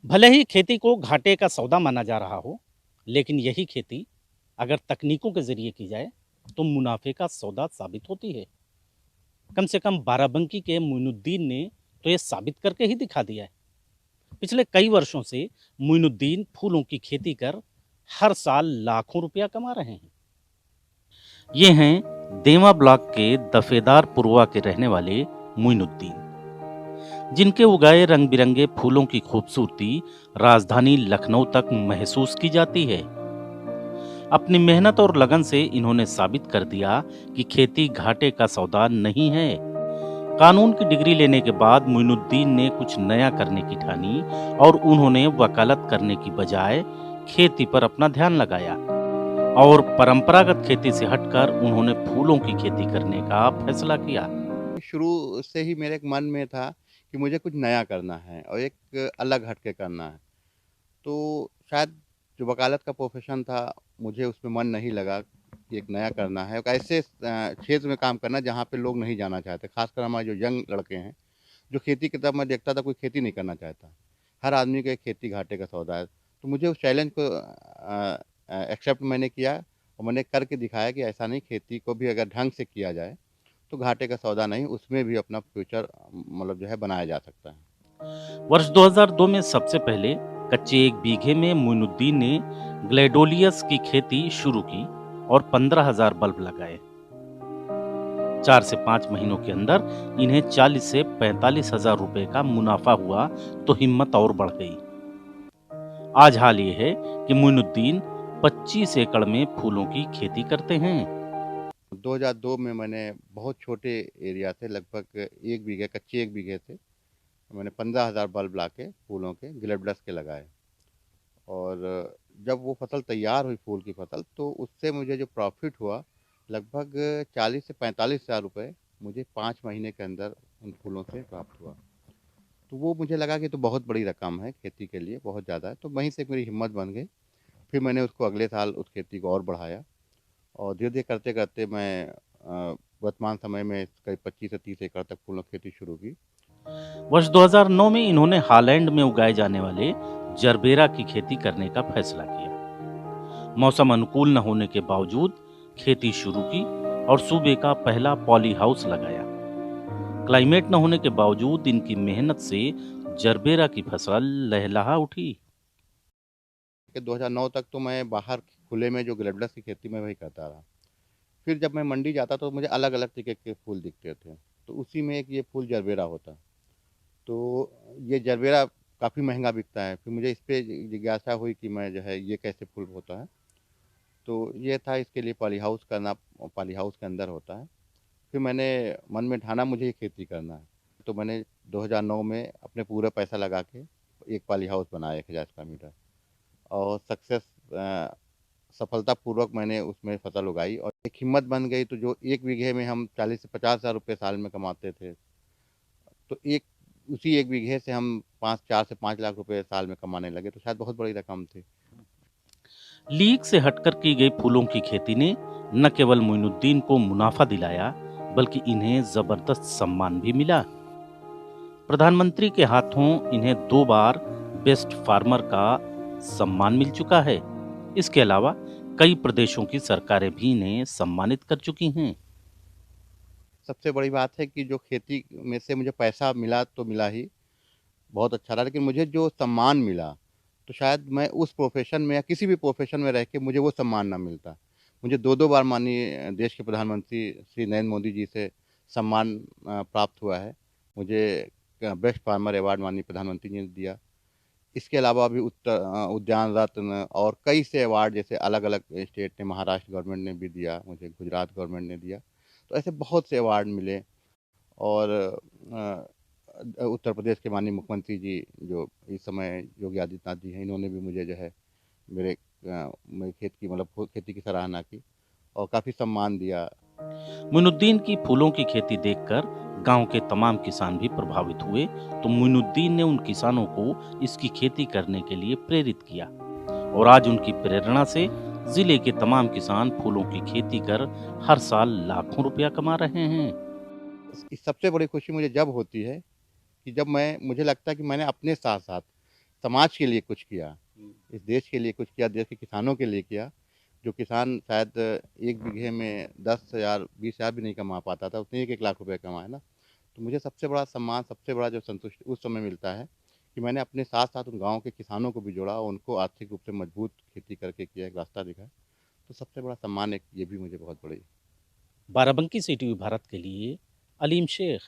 भले ही खेती को घाटे का सौदा माना जा रहा हो, लेकिन यही खेती अगर तकनीकों के ज़रिए की जाए, तो मुनाफ़े का सौदा साबित होती है। कम से कम बाराबंकी के मोइनुद्दीन ने तो ये साबित करके ही दिखा दिया है। पिछले कई वर्षों से मोइनुद्दीन फूलों की खेती कर हर साल लाखों रुपया कमा रहे हैं। ये हैं देवा ब्लॉक के दफेदार पुरवा के रहने वाले मोइनुद्दीन, जिनके उगाए रंग बिरंगे फूलों की खूबसूरती राजधानी लखनऊ तक महसूस की जाती है। अपनी मेहनत और लगन से इन्होंने साबित कर दिया कि खेती घाटे का सौदा नहीं है। कानून की डिग्री लेने के बाद मोइनुद्दीन ने कुछ नया करने की ठानी और उन्होंने वकालत करने की बजाय खेती पर अपना ध्यान लगाया और परंपरागत खेती से हटकर उन्होंने फूलों की खेती करने का फैसला किया। शुरू से ही मेरे एक मन में था कि मुझे कुछ नया करना है और एक अलग हट के करना है। तो शायद जो वकालत का प्रोफ़ेशन था, मुझे उसमें मन नहीं लगा कि एक नया करना है। एक ऐसे क्षेत्र में काम करना जहाँ पे लोग नहीं जाना चाहते, ख़ासकर हमारे जो यंग लड़के हैं, जो खेती की तरफ मैं देखता था कोई खेती नहीं करना चाहता। हर आदमी का एक खेती घाटे का सौदा है। तो मुझे उस चैलेंज को एक्सेप्ट मैंने किया और मैंने करके दिखाया कि ऐसा नहीं, खेती को भी अगर ढंग से किया जाए तो घाटे का सौदा नहीं, उसमें भी अपना फ्यूचर मतलब जो है बनाया जा सकता है। वर्ष 2002 में सबसे पहले कच्चे एक बीघे में मोइनुद्दीन ने ग्लेडोलियस की खेती शुरू की और 15,000 बल्ब लगाए। 4 से 5 महीनों के अंदर इन्हें 40 से 45,000 रुपए का मुनाफा हुआ, तो हिम्मत और बढ़ गई। आज हाल ये है कि मोइनुद्दीन 25 एकड़ में फूलों की खेती करते हैं। 2002 में मैंने बहुत छोटे एरिया से लगभग 1 बीघे, कच्चे 1 बीघे से मैंने 15,000 बल्ब लाके फूलों के ग्लेडियोलस के लगाए। और जब वो फसल तैयार हुई, फूल की फसल, तो उससे मुझे जो प्रॉफ़िट हुआ लगभग 40 से 45,000 रुपए मुझे 5 महीने के अंदर उन फूलों से प्राप्त हुआ। तो वो मुझे लगा कि तो बहुत बड़ी रकम है खेती के लिए, बहुत ज़्यादा है। तो वहीं से मेरी हिम्मत बन गई। फिर मैंने उसको अगले साल उस खेती को और बढ़ाया और धीरे-धीरे करते-करते मैं वर्तमान समय में करीब 25 से 30 एकड़ तक फूलों की खेती शुरू की। वर्ष 2009 में इन्होंने हालैंड में उगाए जाने वाले जरबेरा की खेती करने का फैसला किया। मौसम अनुकूल न होने के बावजूद खेती शुरू की और सूबे का पहला पॉली हाउस लगाया। क्लाइमेट न होने के बावजूद इनकी मेहनत से जरबेरा की फसल लहलहा उठी। कि 2009 तक तो मैं बाहर खुले में जो ग्लेडियोलस की खेती में वही करता रहा। फिर जब मैं मंडी जाता तो मुझे अलग-अलग तरीके के फूल दिखते थे। तो उसी में एक ये फूल जरबेरा होता। तो ये जरबेरा काफ़ी महँगा बिकता है। फिर मुझे इस पे जिज्ञासा हुई कि मैं जो है ये कैसे फूल होता है। तो ये था, इसके लिए पॉली हाउस करना, पॉली हाउस के अंदर होता है। फिर मैंने मन में ठाना मुझे ये खेती करना है। तो मैंने 2009 में अपने पूरा पैसा लगा के एक पॉली हाउस बनाया 1000 स्क्वायर मीटर और सफलतापूर्वक मैंने उसमें फसल उगाई और एक हिम्मत बन गई। तो जो 1 बीघे में हम 40 से 50,000 रुपए साल में कमाते थे, तो उसी 1 बीघे से हम 5 4 से 5 लाख रुपए साल में कमाने लगे, तो शायद बहुत बड़ी रकम थी। लीग से हटकर की गई फूलों की खेती ने न केवल मोइनुद्दीन को मुनाफा दिलाया, बल्कि इन्हें जबरदस्त सम्मान भी मिला। प्रधानमंत्री के हाथों इन्हें 2 बार बेस्ट फार्मर का सम्मान मिल चुका है। इसके अलावा कई प्रदेशों की सरकारें भी इन्हें सम्मानित कर चुकी हैं। सबसे बड़ी बात है कि जो खेती में से मुझे पैसा मिला तो मिला ही, बहुत अच्छा रहा, लेकिन मुझे जो सम्मान मिला, तो शायद मैं उस प्रोफ़ेशन में या किसी भी प्रोफ़ेशन में रह के मुझे वो सम्मान ना मिलता। मुझे 2-2 बार माननीय देश के प्रधानमंत्री श्री नरेंद्र मोदी जी से सम्मान प्राप्त हुआ है। मुझे बेस्ट फार्मर अवार्ड माननीय प्रधानमंत्री जी ने दिया। इसके अलावा भी उद्यान रत्न और कई से अवार्ड, जैसे अलग-अलग स्टेट ने, महाराष्ट्र गवर्नमेंट ने भी दिया मुझे, गुजरात गवर्नमेंट ने दिया। तो ऐसे बहुत से अवार्ड मिले। और उत्तर प्रदेश के माननीय मुख्यमंत्री जी, जो इस समय योगी आदित्यनाथ जी हैं, इन्होंने भी मुझे जो है मेरे खेत की, मतलब खेती की सराहना की और काफ़ी सम्मान दिया। मोइनुद्दीन की फूलों की खेती देखकर गांव के तमाम किसान भी प्रभावित हुए, तो मोइनुद्दीन ने उन किसानों को इसकी खेती करने के लिए प्रेरित किया और आज उनकी प्रेरणा से जिले के तमाम किसान फूलों की खेती कर हर साल लाखों रुपया कमा रहे हैं। इस सबसे बड़ी खुशी मुझे जब होती है कि जब मुझे लगता है कि मैंने अपने साथ-साथ समाज के लिए कुछ किया, इस देश के लिए कुछ किया, देश के किसानों के लिए किया। जो किसान शायद 1 बीघे में 10,000 20,000 भी नहीं कमा पाता था, उसने 1-1 लाख रुपए कमाए ना। तो मुझे सबसे बड़ा सम्मान, सबसे बड़ा जो संतुष्टि उस समय मिलता है कि मैंने अपने साथ-साथ उन गाँव के किसानों को भी जोड़ा, उनको आर्थिक रूप से मजबूत खेती करके किया, एक रास्ता दिखाया। तो सबसे बड़ा सम्मान एक ये भी मुझे बहुत बड़ी बाराबंकी से टीवी भारत के लिए अलीम शेख।